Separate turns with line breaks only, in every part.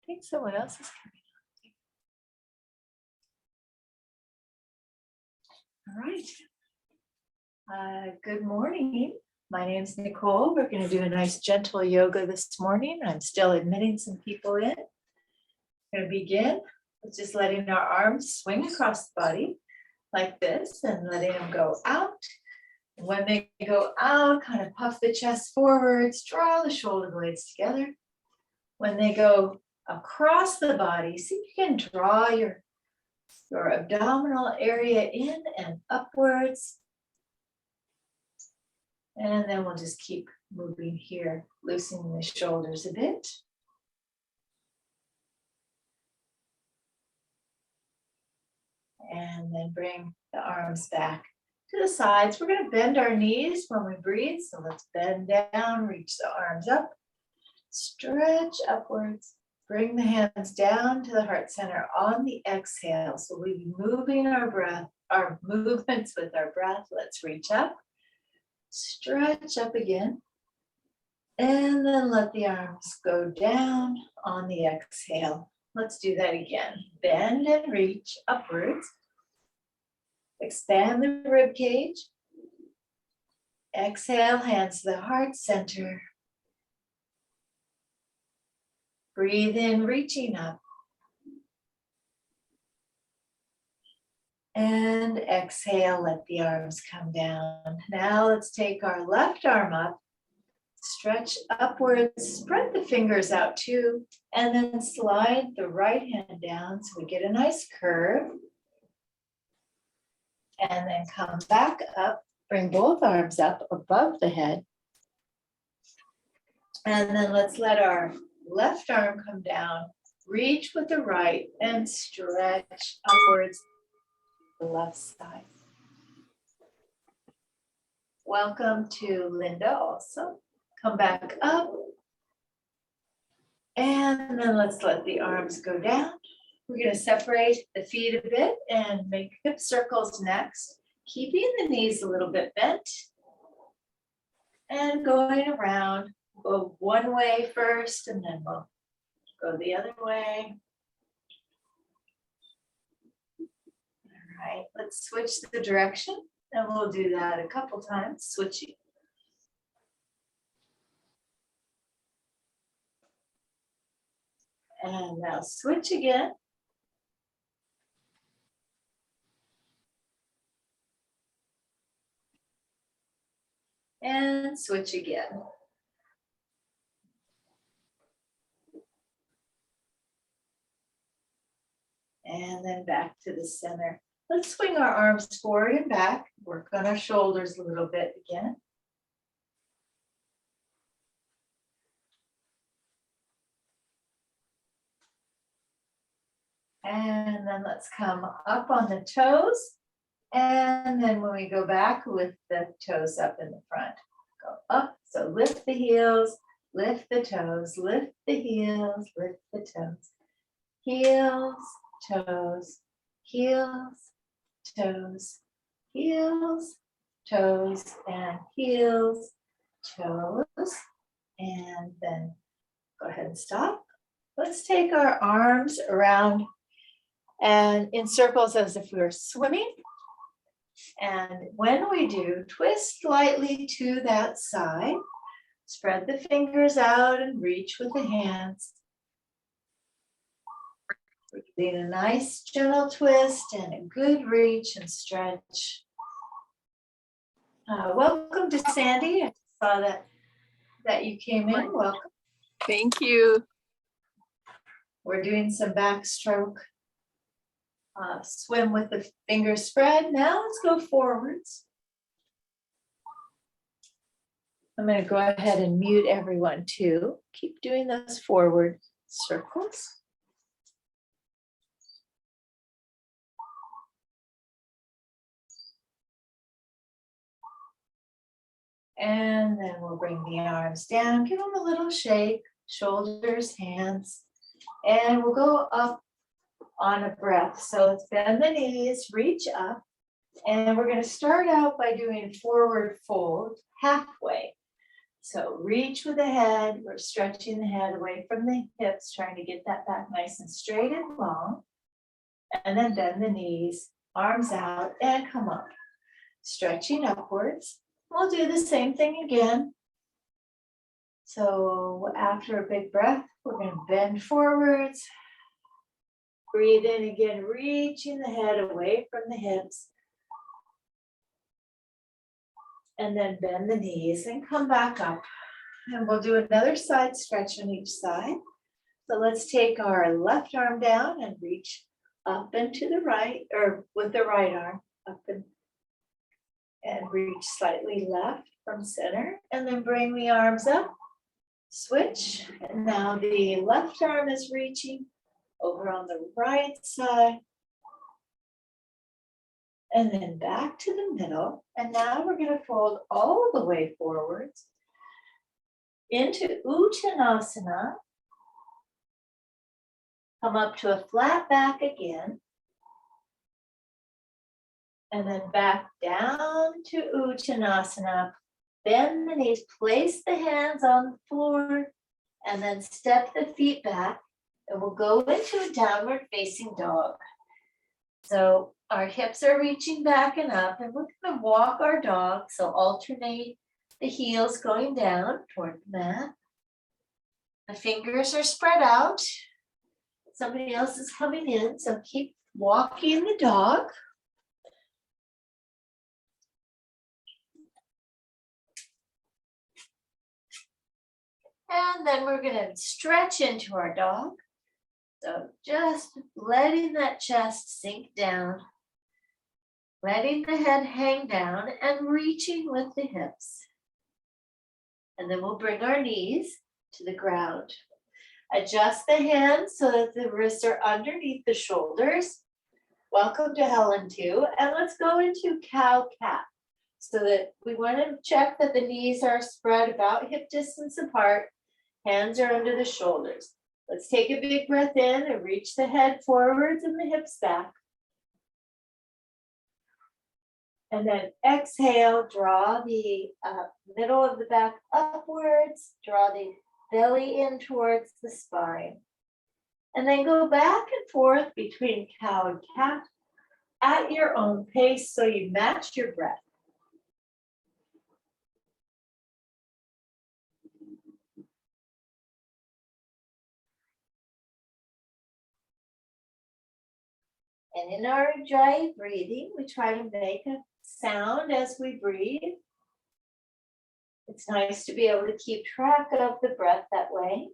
think someone else is coming. All right. Good morning. My name is Nicole. We're going to do a nice gentle yoga this morning. I'm still admitting some people in. We're going to begin with just letting our arms swing across the body like this and letting them go out. When they go out, kind of puff the chest forwards, draw the shoulder blades together. When they go across the body, see if you can draw your abdominal area in and upwards. And then we'll just keep moving here, loosening the shoulders a bit. And then bring the arms back to the sides. We're going to bend our knees when we breathe. So let's bend down, reach the arms up, stretch upwards, bring the hands down to the heart center on the exhale. So we'll be moving our breath, our movements with our breath. Let's reach up, stretch up again, and then let the arms go down on the exhale. Let's do that again. Bend and reach upwards. Expand the rib cage. Exhale, hands to the heart center. Breathe in, reaching up. And exhale, let the arms come down. Now let's take our left arm up. Stretch upwards, spread the fingers out too, and then slide the right hand down so we get a nice curve. And then come back up, bring both arms up above the head. And then let's let our left arm come down, reach with the right and stretch upwards to the left side. Welcome to Linda also. Come back up. And then let's let the arms go down. We're going to separate the feet a bit and make hip circles next, keeping the knees a little bit bent. And going around, go one way first and then we'll go the other way. All right, let's switch the direction and we'll do that a couple times, switching. And now switch again. And switch again. And then back to the center. Let's swing our arms forward and back. Work on our shoulders a little bit again. And then let's come up on the toes. And then when we go back, lift the toes up in the front. Go up, so lift the heels, lift the toes, lift the heels, lift the toes. Heels, toes, heels, toes, heels, toes, and heels, toes. And then go ahead and stop. Let's take our arms around and in circles as if we were swimming. And when we do, twist lightly to that side. Spread the fingers out and reach with the hands. We're getting a nice gentle twist and a good reach and stretch. Welcome to Sandy. I saw that you came in. Welcome.
Thank you.
We're doing some backstroke. Swim with the fingers spread. Now let's go forwards. I'm going to go ahead and mute everyone too. Keep doing those forward circles. And then we'll bring the arms down, give them a little shake, shoulders, hands, and we'll go up on a breath. So let's bend the knees, reach up, and we're going to start out by doing forward fold halfway. So reach with the head. We're stretching the head away from the hips, trying to get that back nice and straight and long. And then bend the knees, arms out, and come up. Stretching upwards. We'll do the same thing again. So after a big breath, we're going to bend forwards. Breathe in again, reaching the head away from the hips. And then bend the knees and come back up. And we'll do another side stretch on each side. So let's take our left arm down and reach up and to the right, or with the right arm, up and reach slightly left from center. And then bring the arms up, switch. And now the left arm is reaching over on the right side. And then back to the middle. And now we're going to fold all the way forwards into Uttanasana. Come up to a flat back again. And then back down to Uttanasana. Bend the knees, place the hands on the floor, and then step the feet back. And we'll go into a downward facing dog. So our hips are reaching back and up, and we're going to walk our dog. So alternate the heels going down toward the mat. The fingers are spread out. Somebody else is coming in, so keep walking the dog. And then we're going to stretch into our dog. So just letting that chest sink down, letting the head hang down and reaching with the hips. And then we'll bring our knees to the ground. Adjust the hands so that the wrists are underneath the shoulders. Welcome to Helen too. And let's go into cow-cat. So that we want to check that the knees are spread about hip distance apart. Hands are under the shoulders. Let's take a big breath in and reach the head forwards and the hips back. And then exhale, draw the middle of the back upwards, draw the belly in towards the spine. And then go back and forth between cow and cat at your own pace so you match your breath. And in our dry breathing, we try to make a sound as we breathe. It's nice to be able to keep track of the breath that way.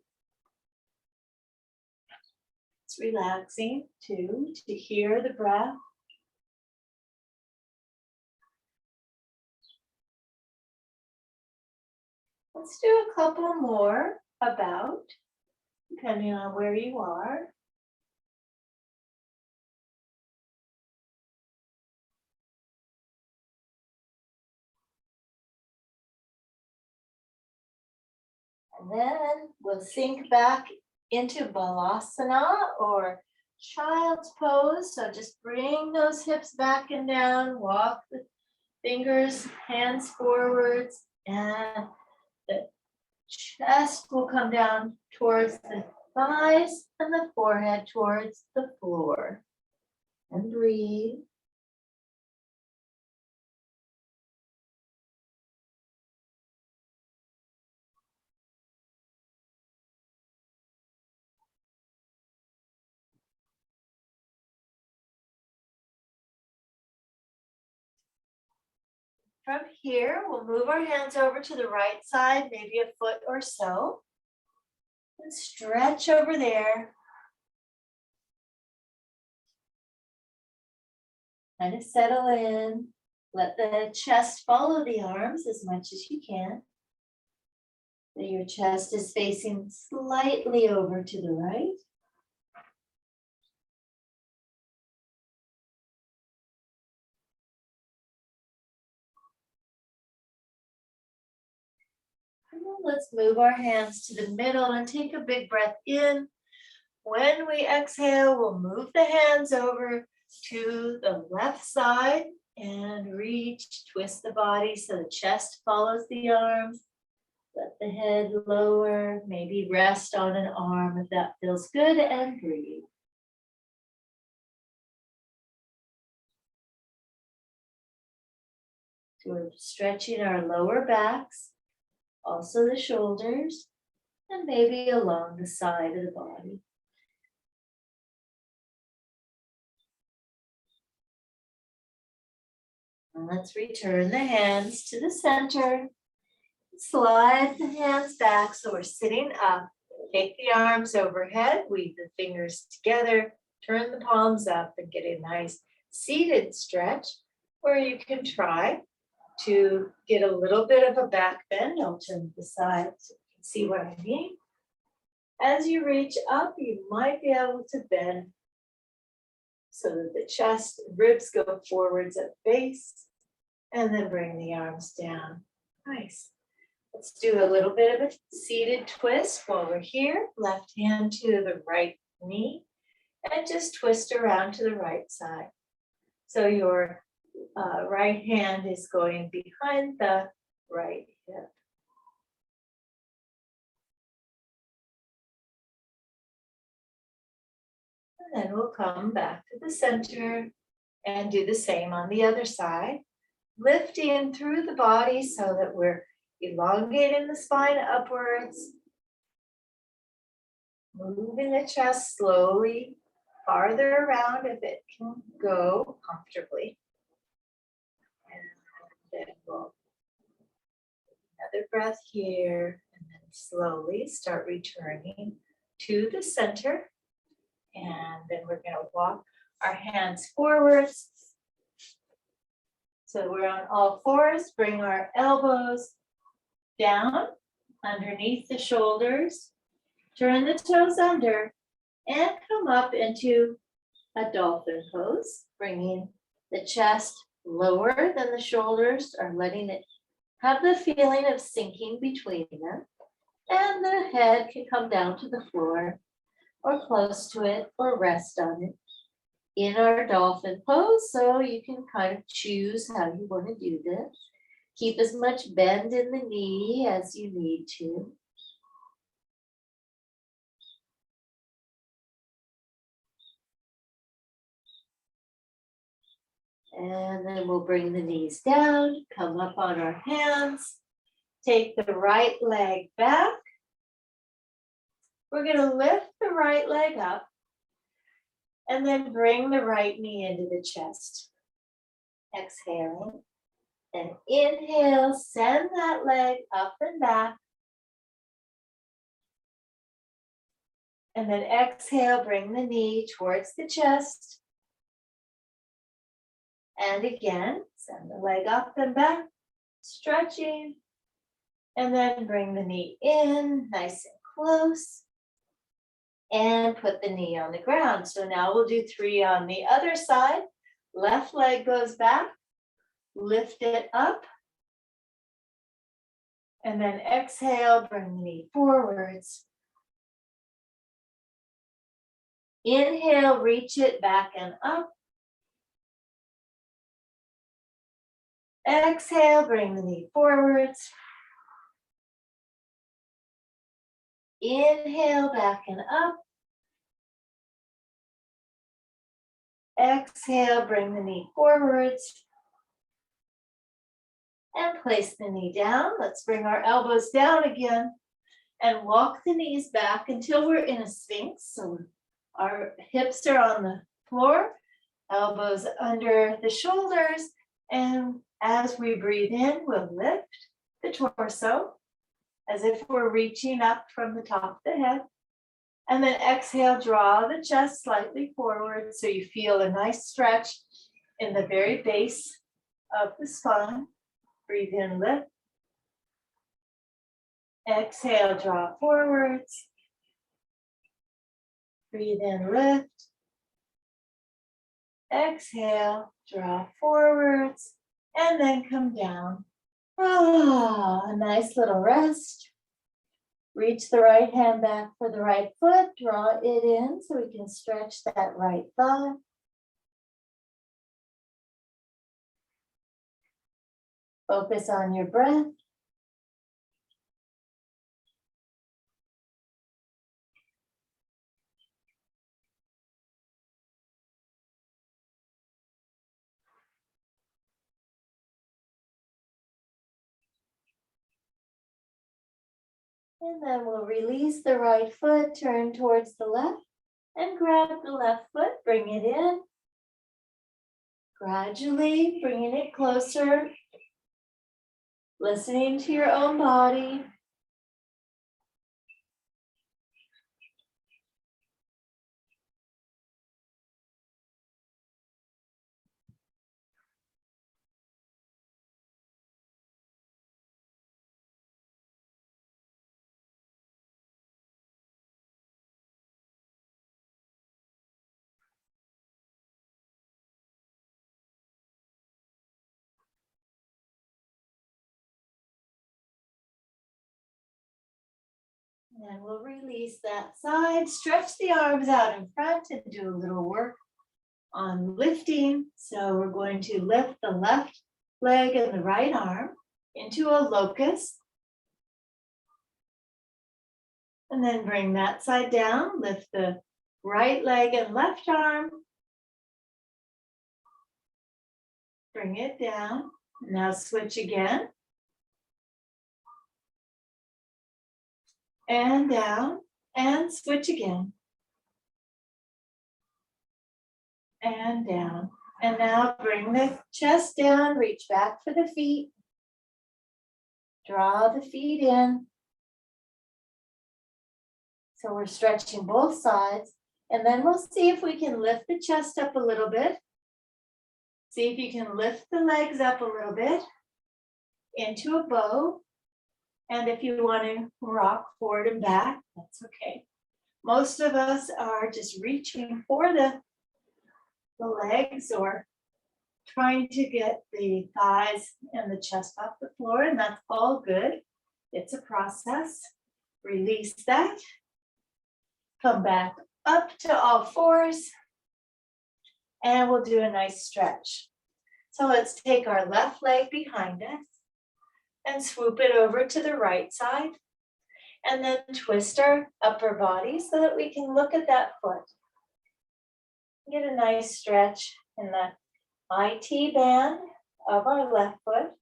It's relaxing too, to hear the breath. Let's do a couple more about, depending on where you are. And then we'll sink back into Balasana or child's pose. So just bring those hips back and down, walk the fingers, hands forwards, and the chest will come down towards the thighs and the forehead towards the floor. And breathe. From here, we'll move our hands over to the right side, maybe a foot or so. And stretch over there. Kind of settle in. Let the chest follow the arms as much as you can. So your chest is facing slightly over to the right. Let's move our hands to the middle and take a big breath in. When we exhale, we'll move the hands over to the left side and reach, twist the body so the chest follows the arms. Let the head lower, maybe rest on an arm if that feels good, and breathe. So we're stretching our lower backs, also the shoulders, and maybe along the side of the body. And let's return the hands to the center. Slide the hands back so we're sitting up. Take the arms overhead, weave the fingers together, turn the palms up and get a nice seated stretch where you can try to get a little bit of a back bend. I'll turn to the side so you can see what I mean. As you reach up, you might be able to bend so that the chest, ribs go forwards at base, and then bring the arms down. Nice. Let's do a little bit of a seated twist while we're here. Left hand to the right knee, and just twist around to the right side. So your right hand is going behind the right hip. And then we'll come back to the center and do the same on the other side. Lifting through the body so that we're elongating the spine upwards. Moving the chest slowly, farther around if it can go comfortably. And then we'll take another breath here, and then slowly start returning to the center. And then we're going to walk our hands forwards. So we're on all fours, bring our elbows down underneath the shoulders, turn the toes under, and come up into a dolphin pose, bringing the chest lower than the shoulders, or letting it have the feeling of sinking between them. And the head can come down to the floor or close to it or rest on it in our dolphin pose. So you can kind of choose how you want to do this. Keep as much bend in the knee as you need to. And then we'll bring the knees down, come up on our hands, take the right leg back. We're going to lift the right leg up and then bring the right knee into the chest. Exhaling. And inhale, send that leg up and back. And then exhale, bring the knee towards the chest. And again, send the leg up and back, stretching. And then bring the knee in, nice and close. And put the knee on the ground. So now we'll do 3 on the other side. Left leg goes back. Lift it up. And then exhale, bring the knee forwards. Inhale, reach it back and up. Exhale, bring the knee forwards. Inhale, back and up. Exhale, bring the knee forwards. And place the knee down. Let's bring our elbows down again and walk the knees back until we're in a sphinx. So our hips are on the floor, elbows under the shoulders. And as we breathe in, we'll lift the torso as if we're reaching up from the top of the head. And then exhale, draw the chest slightly forward so you feel a nice stretch in the very base of the spine. Breathe in, lift. Exhale, draw forwards. Breathe in, lift. Exhale, draw forwards, and then come down. A nice little rest. Reach the right hand back for the right foot. Draw it in so we can stretch that right thigh. Focus on your breath. And then we'll release the right foot, turn towards the left, and grab the left foot, bring it in. Gradually bringing it closer, listening to your own body. And we'll release that side, stretch the arms out in front and do a little work on lifting. So we're going to lift the left leg and the right arm into a locust. And then bring that side down, lift the right leg and left arm. Bring it down. Now switch again. And down, and switch again. And down. And now bring the chest down, reach back for the feet. Draw the feet in. So we're stretching both sides. And then we'll see if we can lift the chest up a little bit. See if you can lift the legs up a little bit into a bow. And if you want to rock forward and back, that's okay. Most of us are just reaching for the legs or trying to get the thighs and the chest off the floor, and that's all good. It's a process. Release that. Come back up to all fours, and we'll do a nice stretch. So let's take our left leg behind us and swoop it over to the right side, and then twist our upper body so that we can look at that foot. Get a nice stretch in the IT band of our left foot.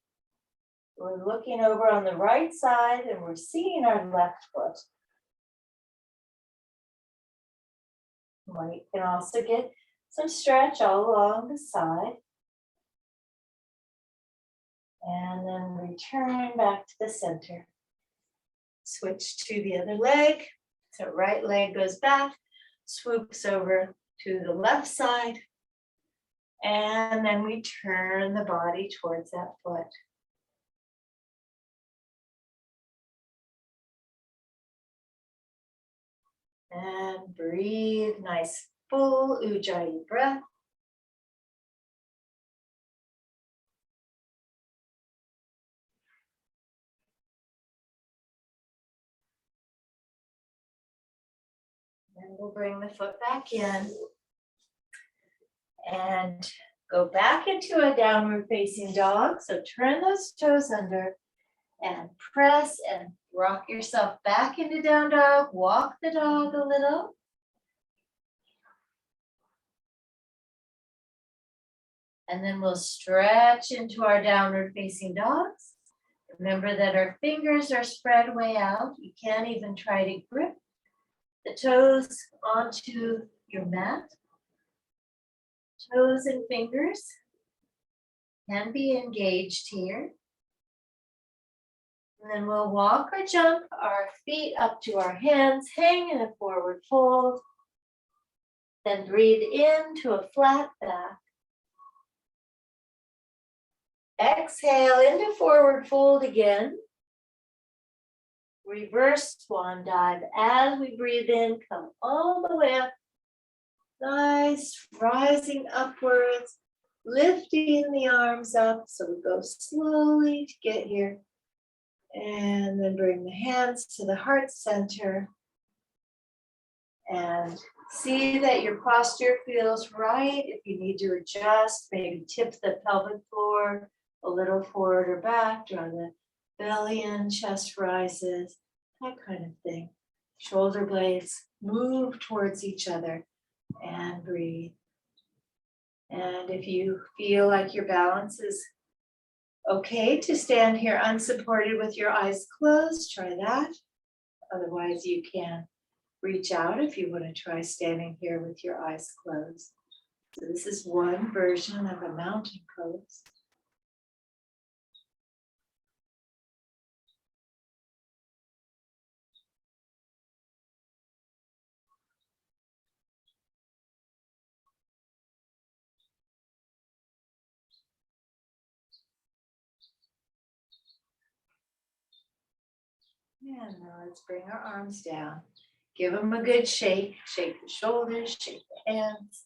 We're looking over on the right side and we're seeing our left foot. You can also get some stretch all along the side. And then return back to the center. Switch to the other leg. So right leg goes back, swoops over to the left side. And then we turn the body towards that foot. And breathe, nice full Ujjayi breath. And we'll bring the foot back in and go back into a downward facing dog. So turn those toes under and press and rock yourself back into down dog. Walk the dog a little. And then we'll stretch into our downward facing dogs. Remember that our fingers are spread way out. You can't even try to grip the toes onto your mat. Toes and fingers can be engaged here. And then we'll walk or jump our feet up to our hands, hang in a forward fold. Then breathe into a flat back. Exhale into forward fold again. Reverse swan dive. As we breathe in, come all the way up. Nice, rising upwards, lifting the arms up. So we go slowly to get here. And then bring the hands to the heart center. And see that your posture feels right. If you need to adjust, maybe tip the pelvic floor a little forward or back, draw the belly in, chest rises, that kind of thing. Shoulder blades move towards each other and breathe. And if you feel like your balance is okay to stand here unsupported with your eyes closed, try that. Otherwise, you can reach out if you want to try standing here with your eyes closed. So this is one version of a mountain pose. And now let's bring our arms down. Give them a good shake. Shake the shoulders, shake the hands.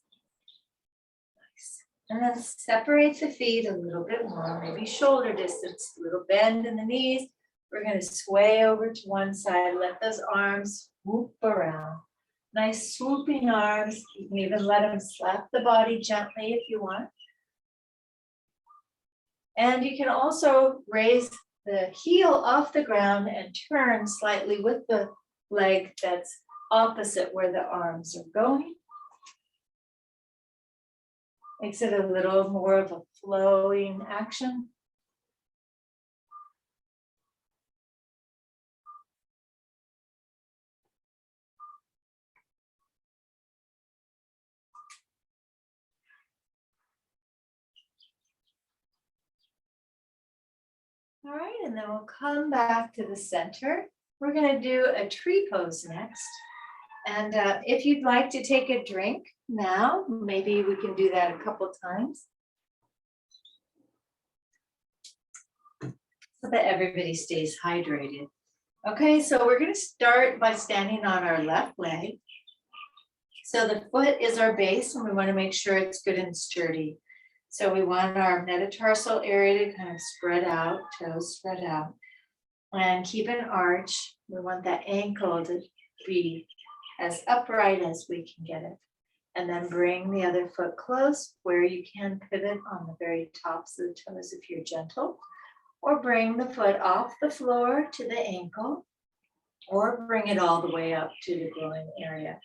Nice. And then separate the feet a little bit more, maybe shoulder distance, a little bend in the knees. We're going to sway over to one side. Let those arms swoop around. Nice swooping arms. You can even let them slap the body gently if you want. And you can also raise the heel off the ground and turn slightly with the leg that's opposite where the arms are going. Makes it a little more of a flowing action. All right, and then we'll come back to the center. We're going to do a tree pose next. And if you'd like to take a drink now, maybe we can do that a couple times. So that everybody stays hydrated. Okay, so we're going to start by standing on our left leg. So the foot is our base, and we want to make sure it's good and sturdy. So we want our metatarsal area to kind of spread out, toes spread out, and keep an arch. We want that ankle to be as upright as we can get it. And then bring the other foot close where you can pivot on the very tops of the toes if you're gentle, or bring the foot off the floor to the ankle, or bring it all the way up to the groin area.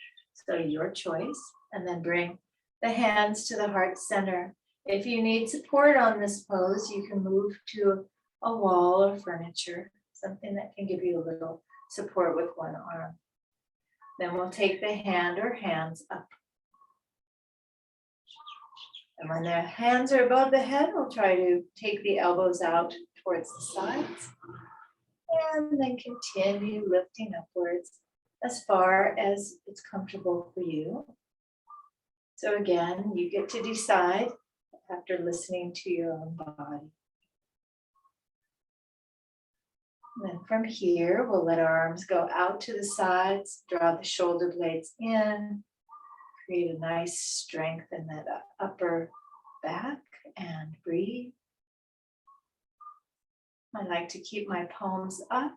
So your choice. And then bring the hands to the heart center. If you need support on this pose, you can move to a wall or furniture, something that can give you a little support with one arm. Then we'll take the hand or hands up. And when the hands are above the head, we'll try to take the elbows out towards the sides. And then continue lifting upwards as far as it's comfortable for you. So again, you get to decide after listening to your own body. And then from here, we'll let our arms go out to the sides, draw the shoulder blades in, create a nice strength in that upper back, and breathe. I like to keep my palms up,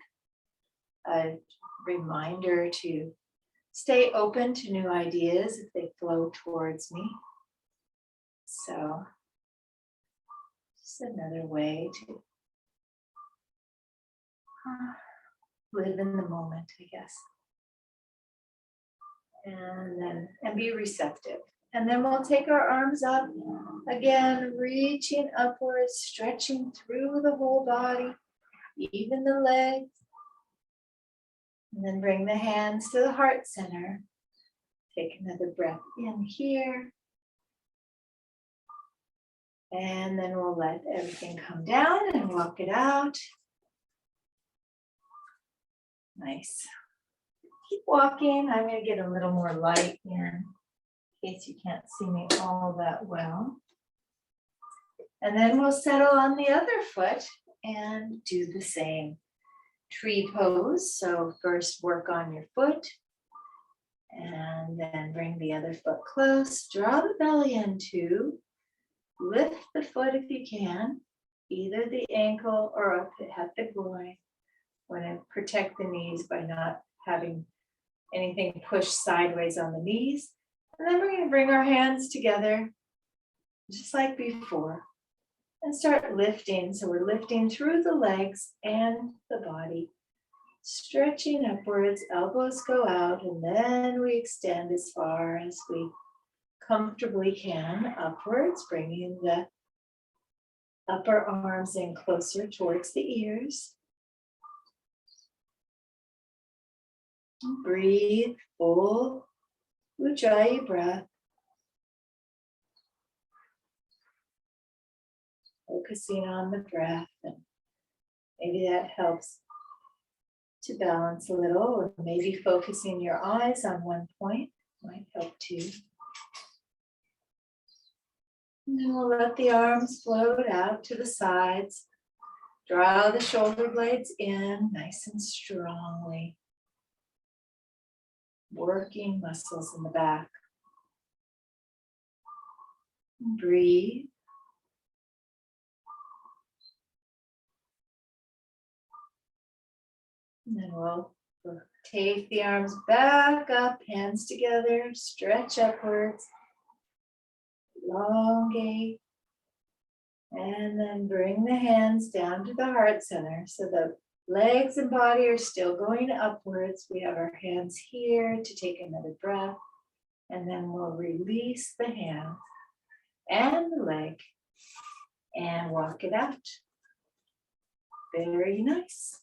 a reminder to stay open to new ideas if they flow towards me. So, just another way to live in the moment, I guess. And be receptive. And then we'll take our arms up, again, reaching upwards, stretching through the whole body, even the legs. And then bring the hands to the heart center. Take another breath in here. And then we'll let everything come down and walk it out. Nice. Keep walking. I'm going to get a little more light in case you can't see me all that well. And then we'll settle on the other foot and do the same tree pose. So first work on your foot and then bring the other foot close. Draw the belly into. Lift the foot if you can, either the ankle or up at the groin. Want to protect the knees by not having anything push sideways on the knees. And then we're going to bring our hands together, just like before, and start lifting. So we're lifting through the legs and the body, stretching upwards, elbows go out, and then we extend as far as we comfortably can upwards, bringing the upper arms in closer towards the ears. Breathe full Ujjayi breath. Focusing on the breath, and maybe that helps to balance a little, or maybe focusing your eyes on one point might help too. And then we'll let the arms float out to the sides. Draw the shoulder blades in nice and strongly. Working muscles in the back. Breathe. And then we'll take the arms back up, hands together, stretch upwards, elongate, and then bring the hands down to the heart center. So the legs and body are still going upwards. We have our hands here to take another breath, and then we'll release the hands and the leg and walk it out. Very nice.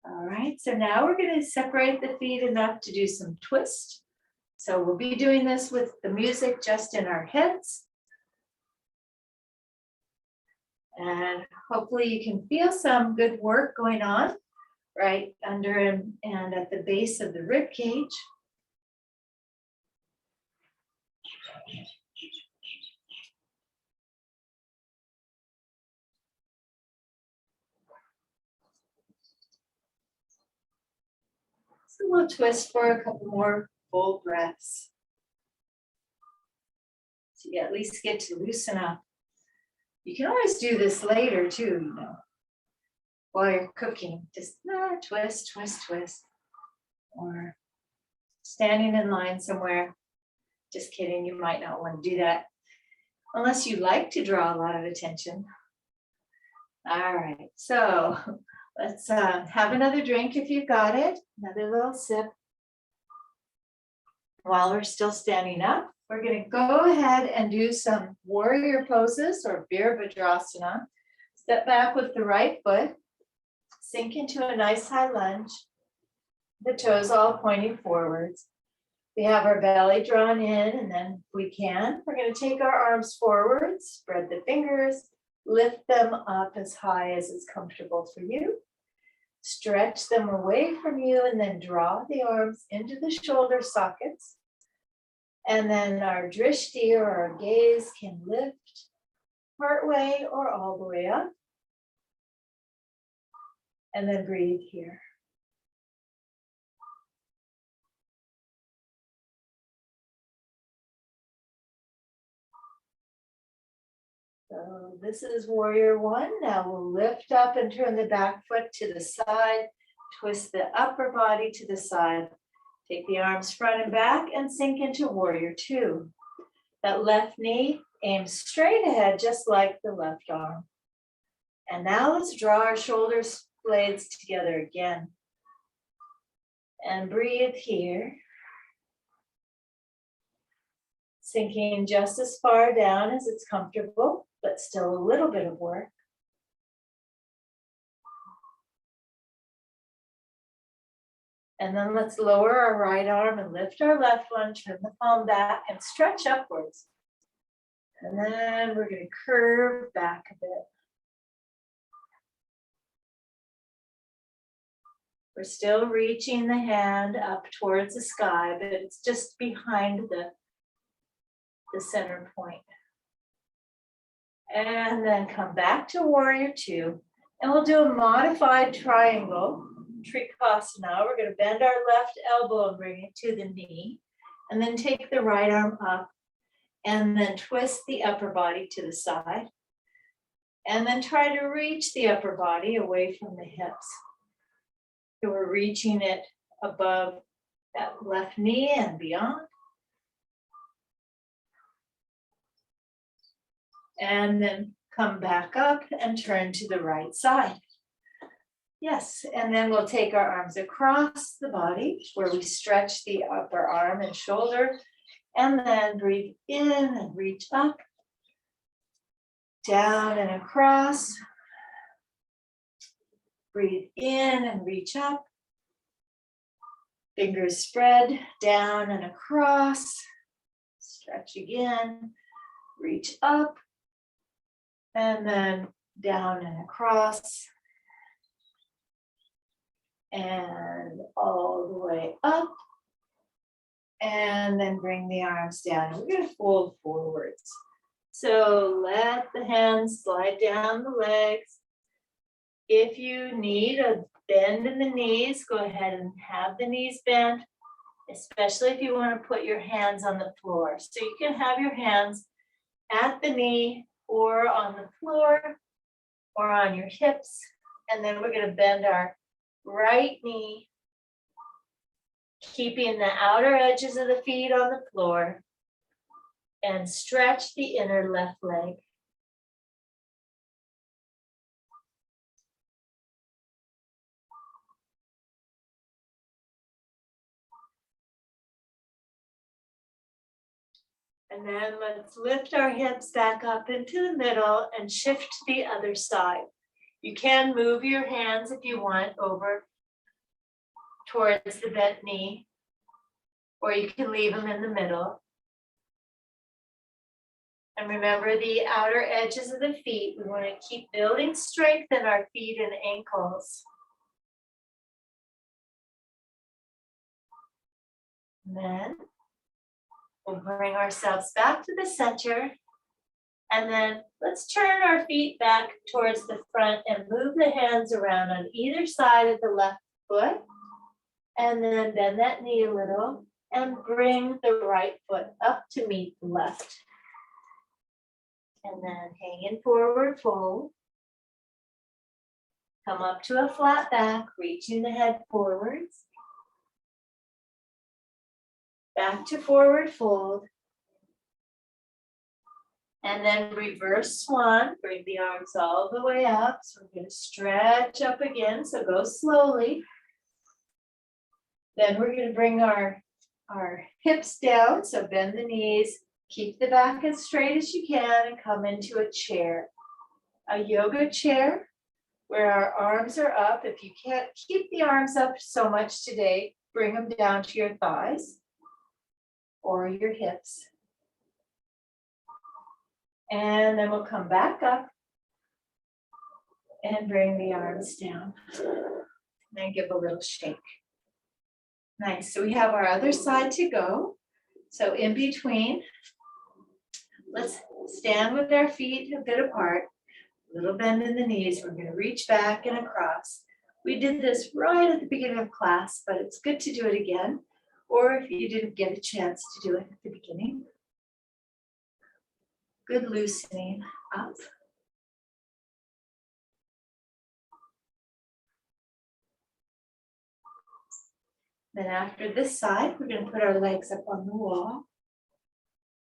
All right, so now we're going to separate the feet enough to do some twist. So we'll be doing this with the music just in our heads. And hopefully you can feel some good work going on right under and at the base of the rib cage. So we'll twist for a couple more full breaths. So you at least get to loosen up. You can always do this later too, you know, while you're cooking. Just twist, twist, twist. Or standing in line somewhere. Just kidding, you might not want to do that unless you like to draw a lot of attention. All right, so let's have another drink if you've got it. Another little sip. While we're still standing up, we're going to go ahead and do some warrior poses or Virabhadrasana. Step back with the right foot. Sink into a nice high lunge. The toes all pointing forwards. We have our belly drawn in, and then if we can, we're going to take our arms forward, spread the fingers, lift them up as high as it's comfortable for you. Stretch them away from you, and then draw the arms into the shoulder sockets. And then our drishti or our gaze can lift partway or all the way up. And then breathe here. So this is warrior one. Now we'll lift up and turn the back foot to the side, twist the upper body to the side, take the arms front and back and sink into warrior two. That left knee aims straight ahead, just like the left arm. And now let's draw our shoulder blades together again. And breathe here. Sinking just as far down as it's comfortable, but still a little bit of work. And then let's lower our right arm and lift our left one, turn the palm back and stretch upwards. And then we're going to curve back a bit. We're still reaching the hand up towards the sky, but it's just behind the center point. And then come back to warrior two. And we'll do a modified triangle, Trikonasana. We're going to bend our left elbow and bring it to the knee. And then take the right arm up. And then twist the upper body to the side. And then try to reach the upper body away from the hips. So we're reaching it above that left knee and beyond. And then come back up and turn to the right side. Yes, and then we'll take our arms across the body where we stretch the upper arm and shoulder, and then breathe in and reach up, down and across, Breathe in and reach up. Fingers spread down and across. Stretch again. Reach up. And then down and across. And all the way up. And then bring the arms down. We're going to fold forwards. So let the hands slide down the legs. If you need a bend in the knees, go ahead and have the knees bent, especially if you want to put your hands on the floor. So you can have your hands at the knee or on the floor or on your hips. And then we're going to bend our right knee, keeping the outer edges of the feet on the floor, and stretch the inner left leg. And then let's lift our hips back up into the middle and shift to the other side. You can move your hands if you want over towards the bent knee, or you can leave them in the middle. And remember the outer edges of the feet. We want to keep building strength in our feet and ankles. And then we'll bring ourselves back to the center. And then let's turn our feet back towards the front and move the hands around on either side of the left foot. And then bend that knee a little and bring the right foot up to meet the left. And then hang in forward fold. Come up to a flat back, reaching the head forwards. Back to forward fold. And then reverse swan, bring the arms all the way up. So we're going to stretch up again, so go slowly. Then we're going to bring our hips down, so bend the knees, keep the back as straight as you can, and come into a chair. A yoga chair where our arms are up. If you can't keep the arms up so much today, bring them down to your thighs or your hips. And then we'll come back up and bring the arms down. And give a little shake. Nice, so we have our other side to go. So in between, let's stand with our feet a bit apart, a little bend in the knees. We're going to reach back and across. We did this right at the beginning of class, but it's good to do it again. Or if you didn't get a chance to do it at the beginning. Good loosening up. Then after this side, we're going to put our legs up on the wall.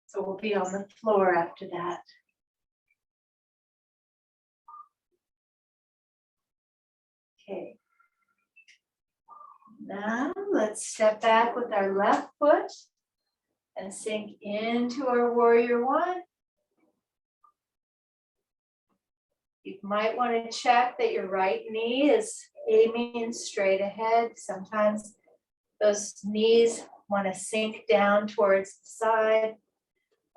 So we'll be on the floor after that. Okay. Now let's step back with our left foot and sink into our warrior one. You might want to check that your right knee is aiming straight ahead. Sometimes those knees want to sink down towards the side.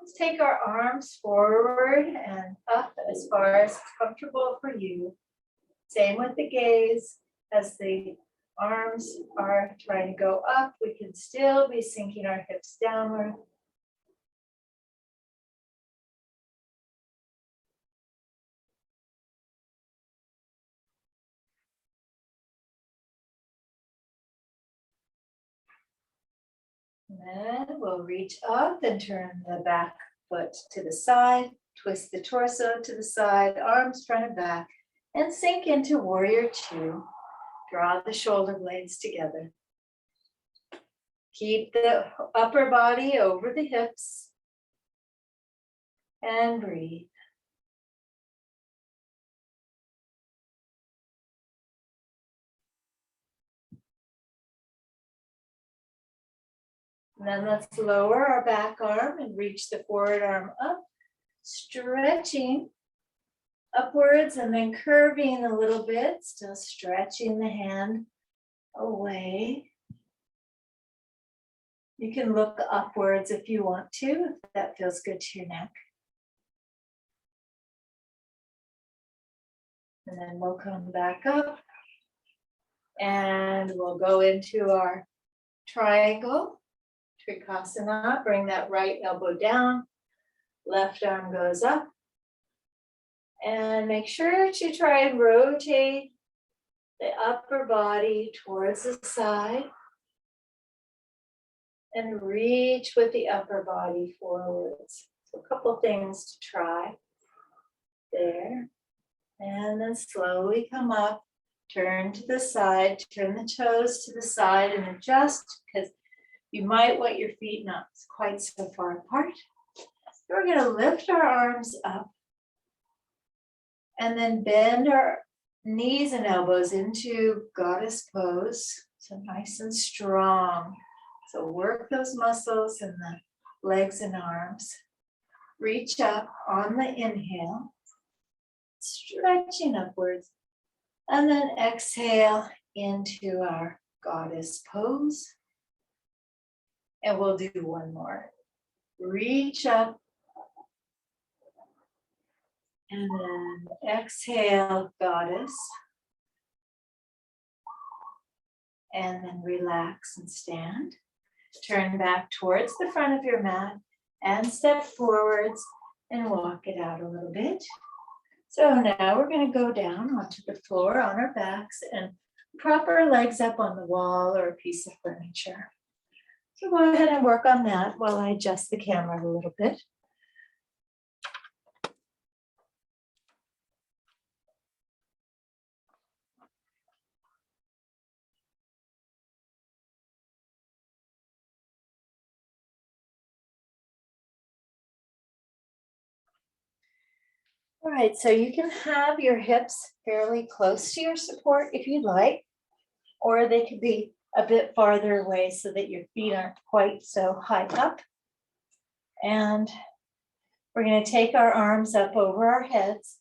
Let's take our arms forward and up as far as comfortable for you. Same with the gaze. As the arms are trying to go up, we can still be sinking our hips downward. And then we'll reach up and turn the back foot to the side, twist the torso to the side, arms front and back, and sink into warrior two. Draw the shoulder blades together. Keep the upper body over the hips. And breathe. And then let's lower our back arm and reach the forward arm up, stretching upwards and then curving a little bit, still stretching the hand away. You can look upwards if you want to, if that feels good to your neck. And then we'll come back up and we'll go into our triangle, Trikonasana. Bring that right elbow down, left arm goes up. And make sure to try and rotate the upper body towards the side and reach with the upper body forwards. So a couple things to try there. And then slowly come up, turn to the side, turn the toes to the side and adjust because you might want your feet not quite so far apart. We're going to lift our arms up and then bend our knees and elbows into goddess pose. So nice and strong. So work those muscles in the legs and arms. Reach up on the inhale, stretching upwards, and then exhale into our goddess pose. And we'll do one more. Reach up. And then exhale, goddess. And then relax and stand. Turn back towards the front of your mat and step forwards and walk it out a little bit. So now we're going to go down onto the floor on our backs and prop our legs up on the wall or a piece of furniture. So go ahead and work on that while I adjust the camera a little bit. All right, so you can have your hips fairly close to your support if you'd like, or they could be a bit farther away so that your feet aren't quite so high up. And we're going to take our arms up over our heads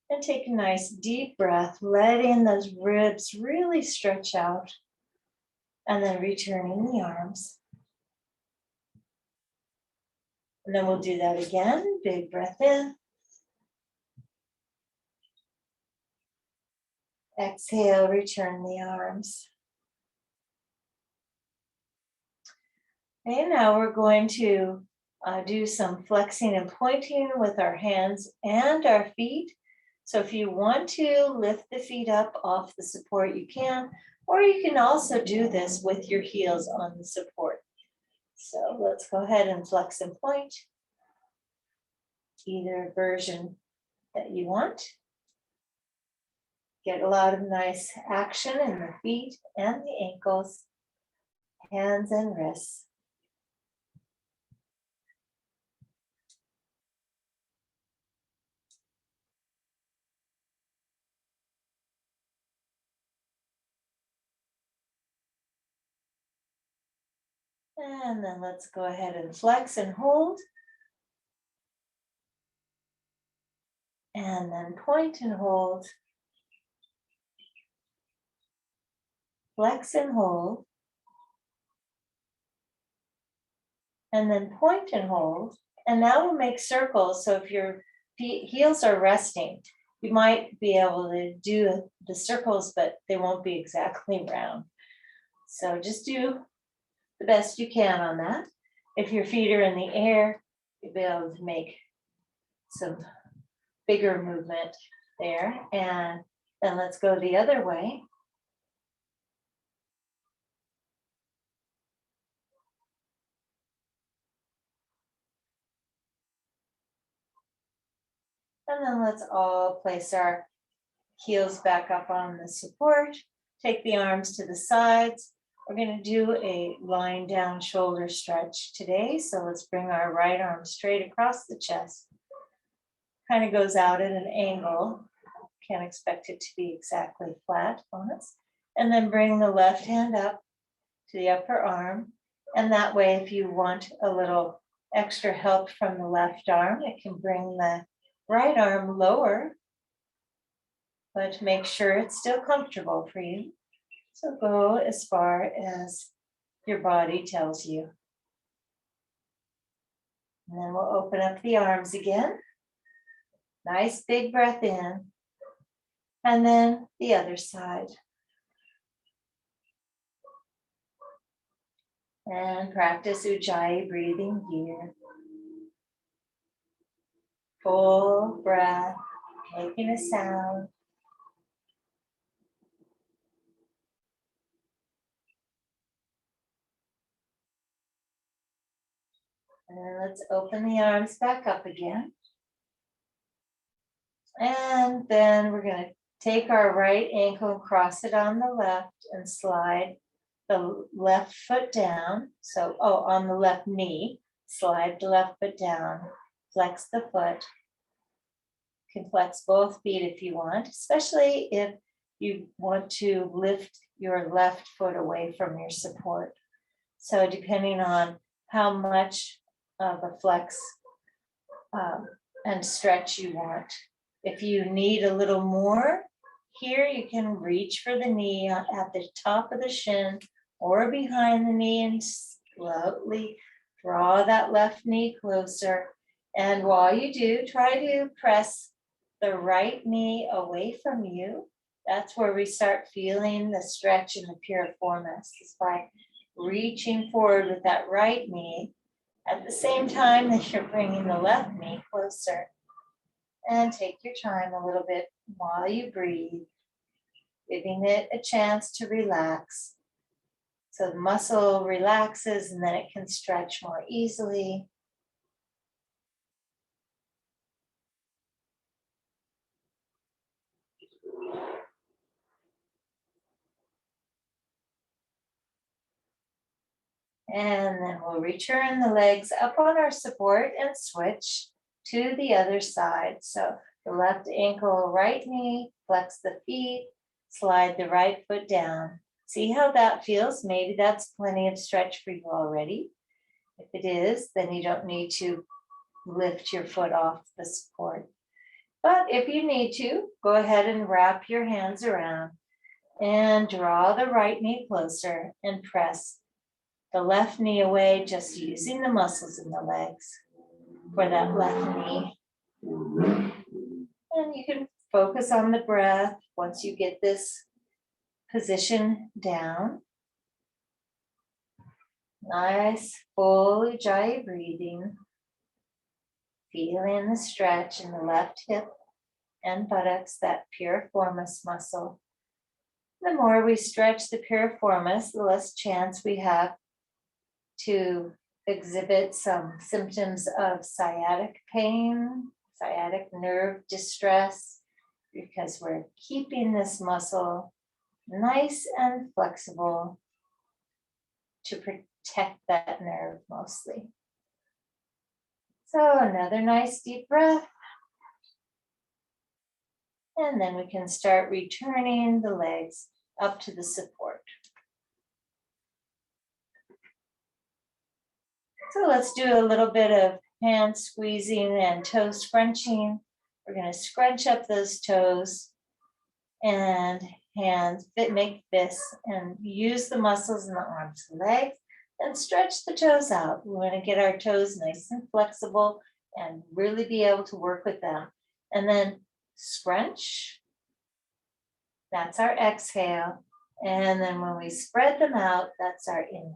and take a nice deep breath, letting those ribs really stretch out, and then returning the arms. And then we'll do that again. Big breath in. Exhale, return the arms. Okay, now we're going to do some flexing and pointing with our hands and our feet. So if you want to lift the feet up off the support, you can, or you can also do this with your heels on the support. So let's go ahead and flex and point, either version that you want. Get a lot of nice action in the feet and the ankles, hands and wrists. And then let's go ahead and flex and hold. And then point and hold. Flex and hold. And then point and hold. And now we'll make circles. So if your heels are resting, you might be able to do the circles, but they won't be exactly round. So just do the best you can on that. If your feet are in the air, you'll be able to make some bigger movement there. And then let's go the other way. And then let's all place our heels back up on the support. Take the arms to the sides. We're going to do a lying down shoulder stretch today. So let's bring our right arm straight across the chest. Kind of goes out at an angle. Can't expect it to be exactly flat on us. And then bring the left hand up to the upper arm. And that way, if you want a little extra help from the left arm, it can bring the right arm lower but make sure it's still comfortable for you. So go as far as your body tells you. And then we'll open up the arms again. Nice big breath in. And then the other side. And practice Ujjayi breathing here. Full breath, making a sound. And let's open the arms back up again. And then we're going to take our right ankle and cross it on the left and slide the left foot down. So, on the left knee, slide the left foot down, flex the foot. You can flex both feet if you want, especially if you want to lift your left foot away from your support. So depending on how much of a flex and stretch you want. If you need a little more, here you can reach for the knee at the top of the shin or behind the knee and slowly draw that left knee closer. And while you do, try to press the right knee away from you. That's where we start feeling the stretch in the piriformis, is by reaching forward with that right knee at the same time that you're bringing the left knee closer. And take your time a little bit while you breathe, giving it a chance to relax. So the muscle relaxes and then it can stretch more easily. And then we'll return the legs up on our support and switch to the other side. So the left ankle, right knee, flex the feet, slide the right foot down. See how that feels? Maybe that's plenty of stretch for you already. If it is, then you don't need to lift your foot off the support. But if you need to, go ahead and wrap your hands around and draw the right knee closer and press the left knee away, just using the muscles in the legs for that left knee. And you can focus on the breath once you get this position down. Nice, full Ujjayi breathing. Feeling the stretch in the left hip and buttocks, that piriformis muscle. The more we stretch the piriformis, the less chance we have to exhibit some symptoms of sciatic pain, sciatic nerve distress, because we're keeping this muscle nice and flexible to protect that nerve mostly. So another nice deep breath. And then we can start returning the legs up to the support. So let's do a little bit of hand squeezing and toe scrunching. We're going to scrunch up those toes and hands, make fists, and use the muscles in the arms and legs and stretch the toes out. We want to get our toes nice and flexible and really be able to work with them. And then scrunch. That's our exhale. And then when we spread them out, that's our inhale.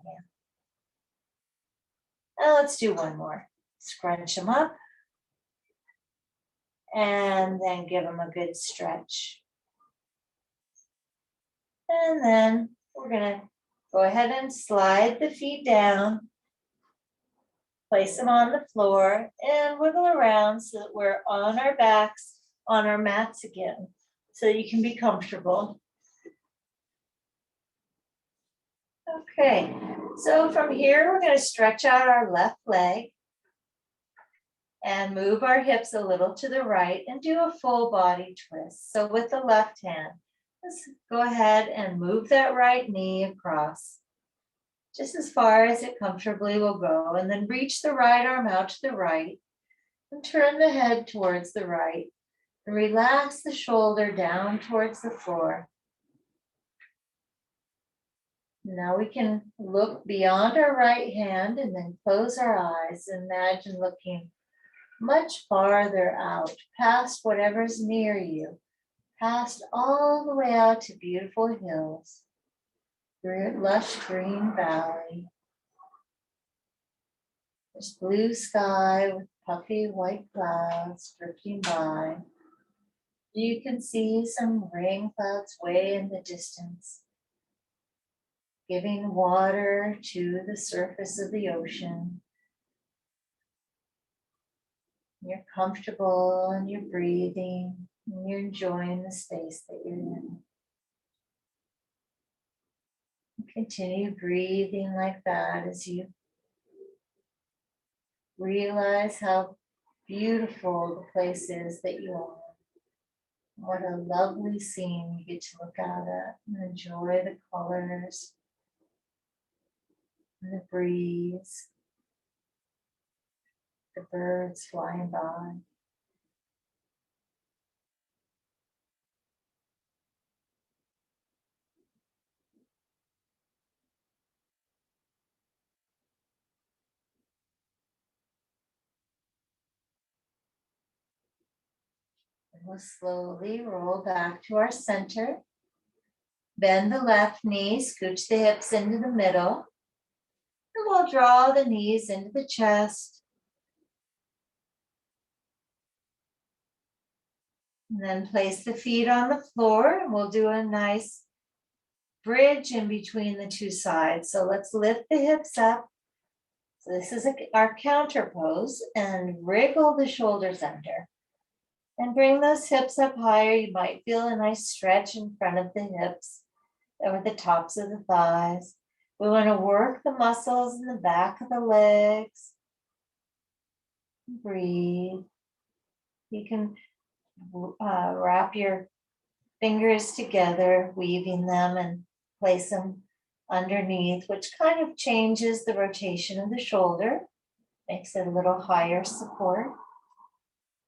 Now let's do one more. Scrunch them up and then give them a good stretch. And then we're going to go ahead and slide the feet down, place them on the floor and wiggle around so that we're on our backs, on our mats again, so you can be comfortable. Okay, so from here, we're going to stretch out our left leg and move our hips a little to the right and do a full body twist. So with the left hand, let's go ahead and move that right knee across just as far as it comfortably will go, and then reach the right arm out to the right and turn the head towards the right. Relax the shoulder down towards the floor. Now we can look beyond our right hand and then close our eyes. Imagine looking much farther out, past whatever's near you, past all the way out to beautiful hills, through a lush green valley. There's blue sky with puffy white clouds drifting by. You can see some rain clouds way in the distance, giving water to the surface of the ocean. You're comfortable and you're breathing and you're enjoying the space that you're in. Continue breathing like that as you realize how beautiful the place is that you are. What a lovely scene you get to look out at and enjoy the colors and the breeze, the birds flying by. And we'll slowly roll back to our center. Bend the left knee, scooch the hips into the middle. And we'll draw the knees into the chest. And then place the feet on the floor and we'll do a nice bridge in between the two sides. So let's lift the hips up. So this is our counter pose, and wriggle the shoulders under. And bring those hips up higher. You might feel a nice stretch in front of the hips over the tops of the thighs. We want to work the muscles in the back of the legs. Breathe. You can wrap your fingers together, weaving them, and place them underneath, which kind of changes the rotation of the shoulder, makes it a little higher support.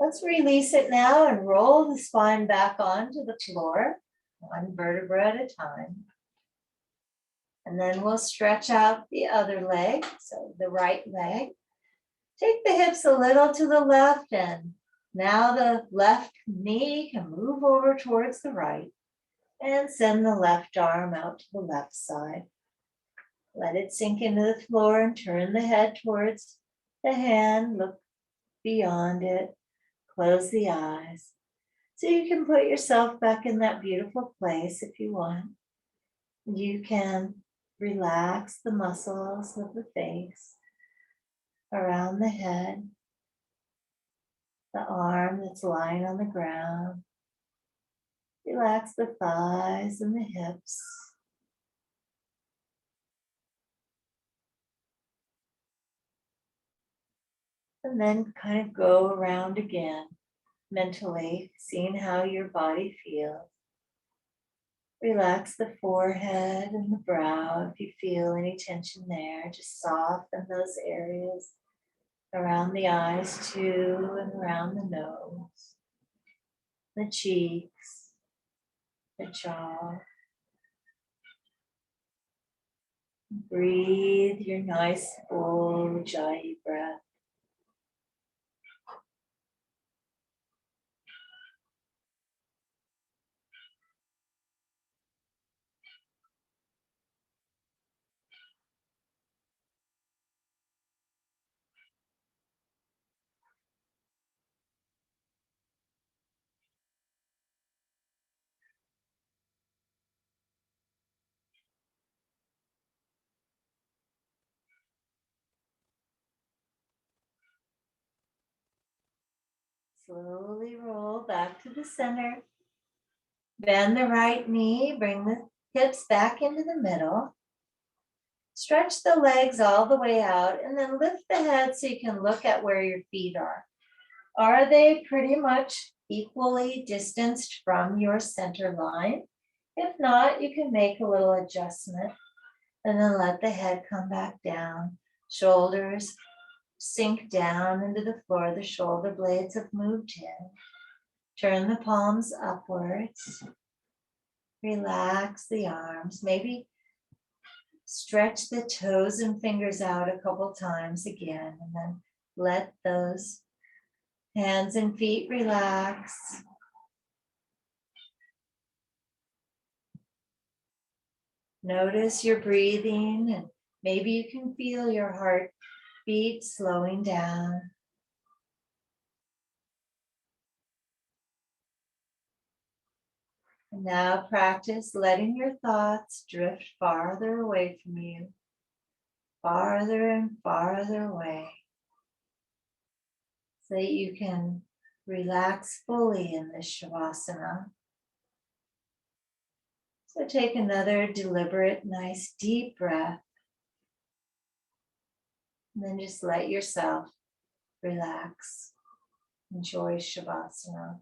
Let's release it now and roll the spine back onto the floor, one vertebra at a time. And then we'll stretch out the other leg, so the right leg. Take the hips a little to the left, and now the left knee can move over towards the right. And send the left arm out to the left side. Let it sink into the floor and turn the head towards the hand. Look beyond it. Close the eyes. So you can put yourself back in that beautiful place if you want. You can relax the muscles of the face, around the head, the arm that's lying on the ground. Relax the thighs and the hips. And then kind of go around again, mentally, seeing how your body feels. Relax the forehead and the brow. If you feel any tension there, just soften those areas around the eyes too, and around the nose, the cheeks, the jaw. Breathe your nice full Ujjayi breath. Slowly roll back to the center. Bend the right knee, bring the hips back into the middle. Stretch the legs all the way out and then lift the head so you can look at where your feet are. Are they pretty much equally distanced from your center line? If not, you can make a little adjustment and then let the head come back down. Shoulders sink down into the floor. The shoulder blades have moved in. Turn the palms upwards. Relax the arms. Maybe stretch the toes and fingers out a couple times again, and then let those hands and feet relax. Notice your breathing, and maybe you can feel your heartbeat slowing down. And now practice letting your thoughts drift farther away from you, farther and farther away, so that you can relax fully in this Shavasana. So take another deliberate, nice, deep breath, and then just let yourself relax. Enjoy Shavasana.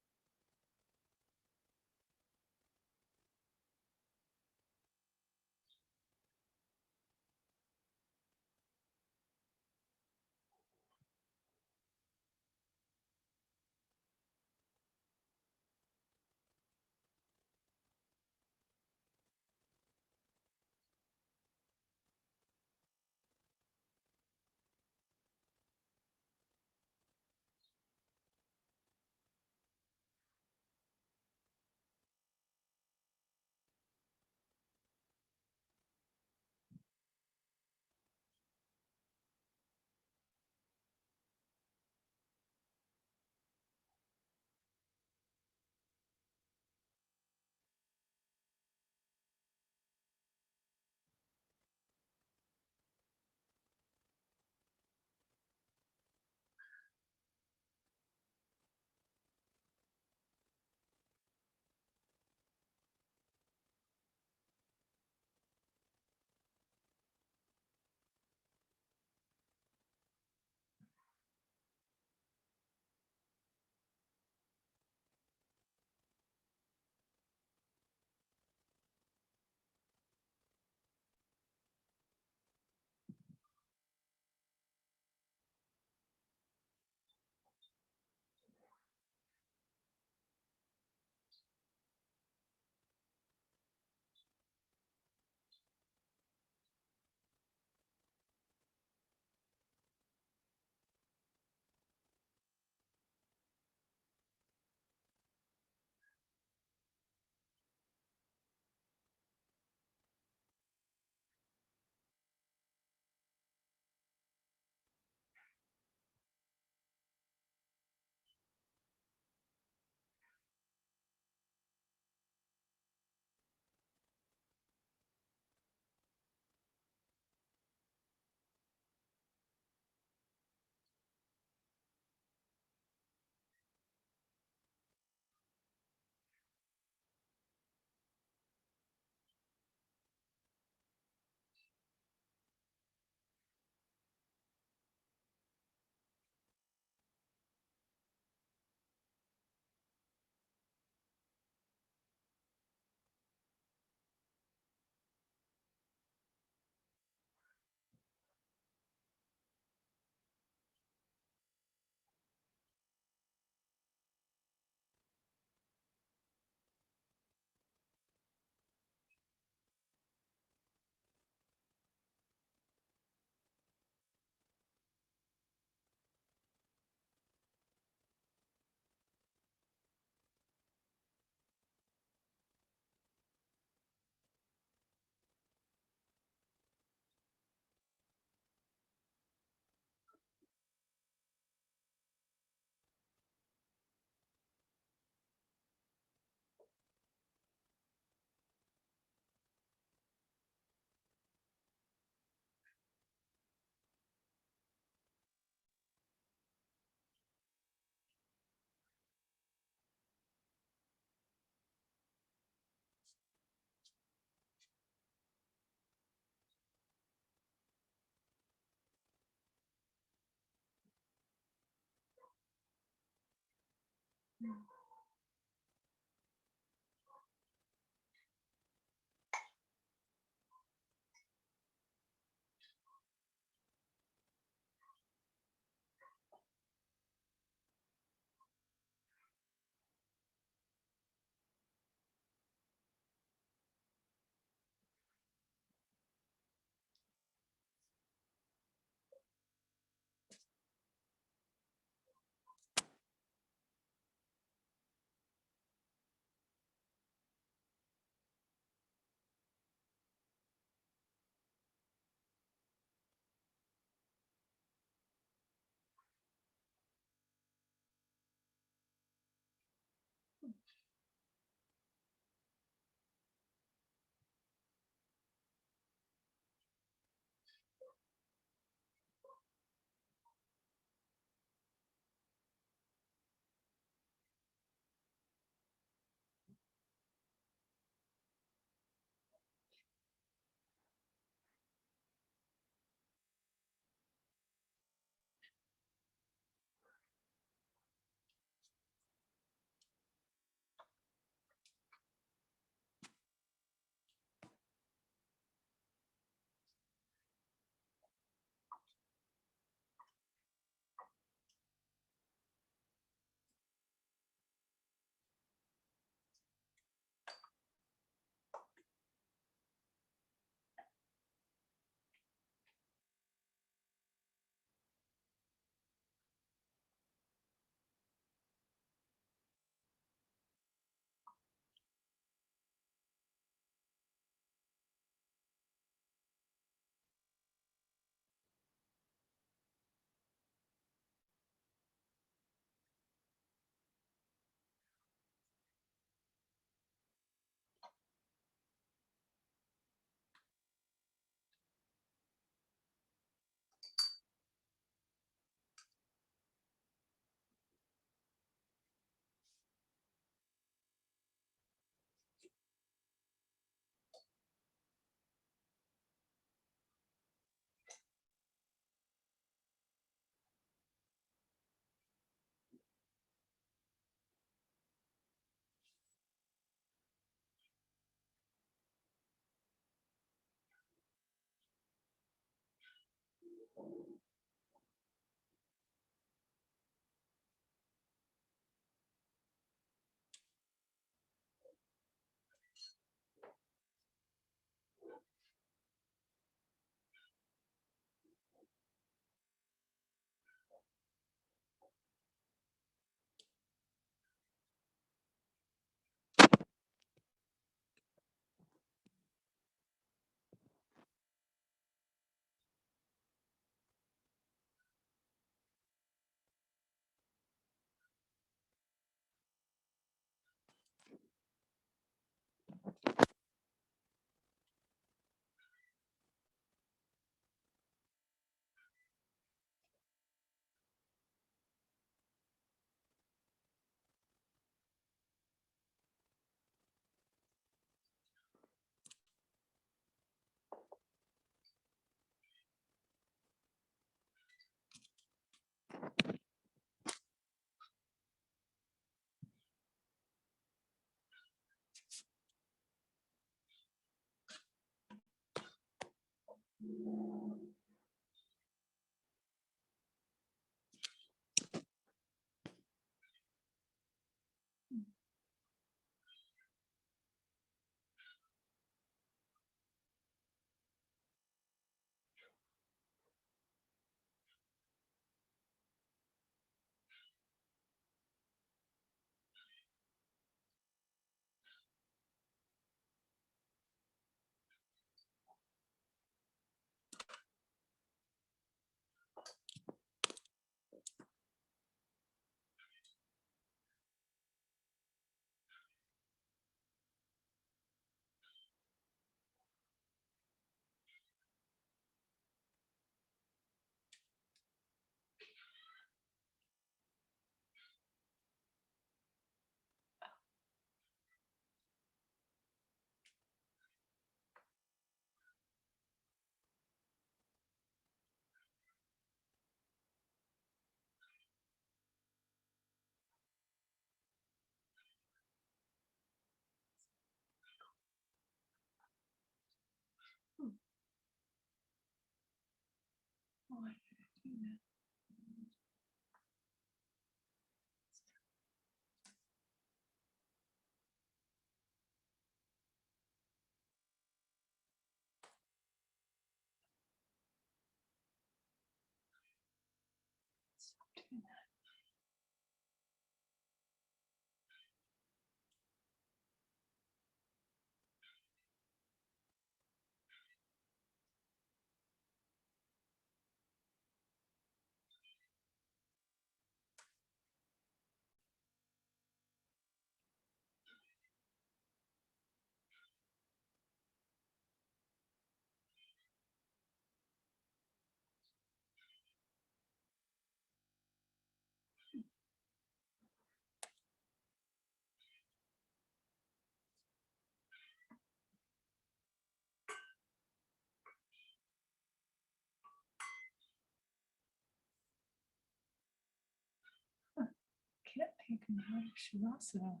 Can't take him out of Shavasana.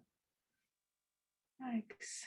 Yikes.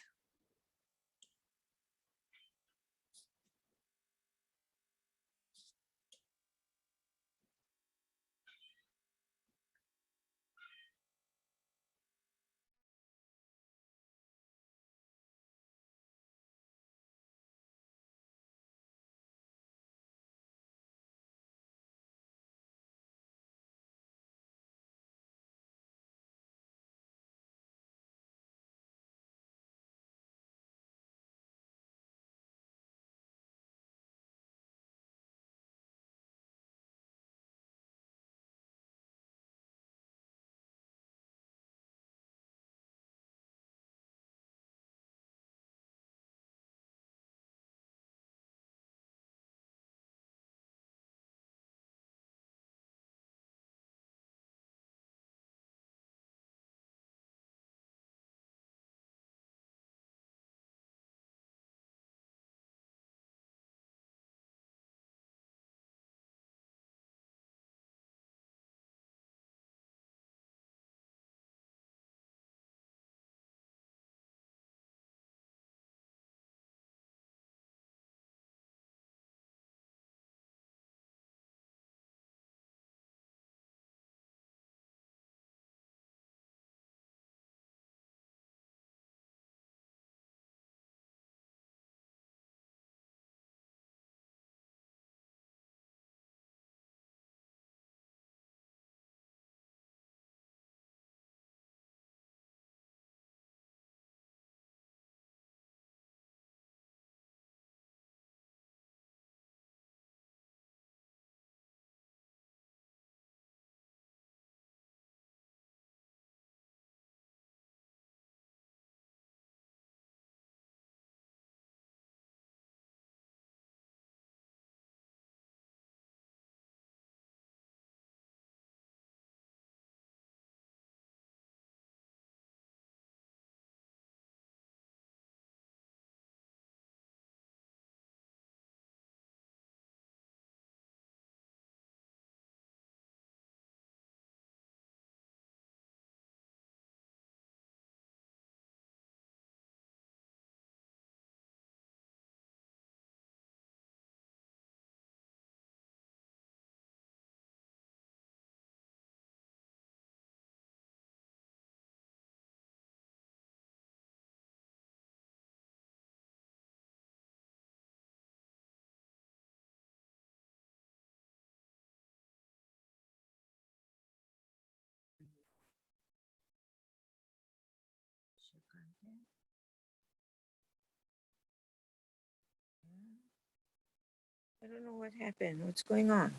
I don't know what happened. What's going on?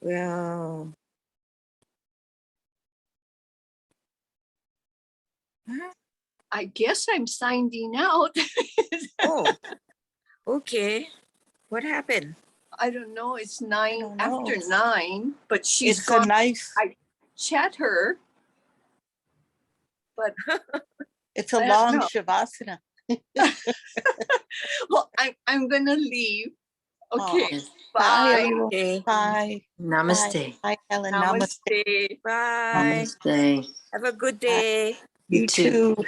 Well, huh?
I guess I'm signing out.
Oh, okay. What happened?
I don't know. It's
don't
nine
know.
after 9, but she's
It's
gone.
a nice,
Chat her, but
it's a
I don't
long
know.
Shavasana.
well, I'm gonna leave. Okay,
Oh,
bye.
bye, everyone.
Okay.
Bye.
Namaste.
Bye, Helen. Namaste.
Namaste.
Bye.
Namaste.
Have a good day.
You
You
too.
too.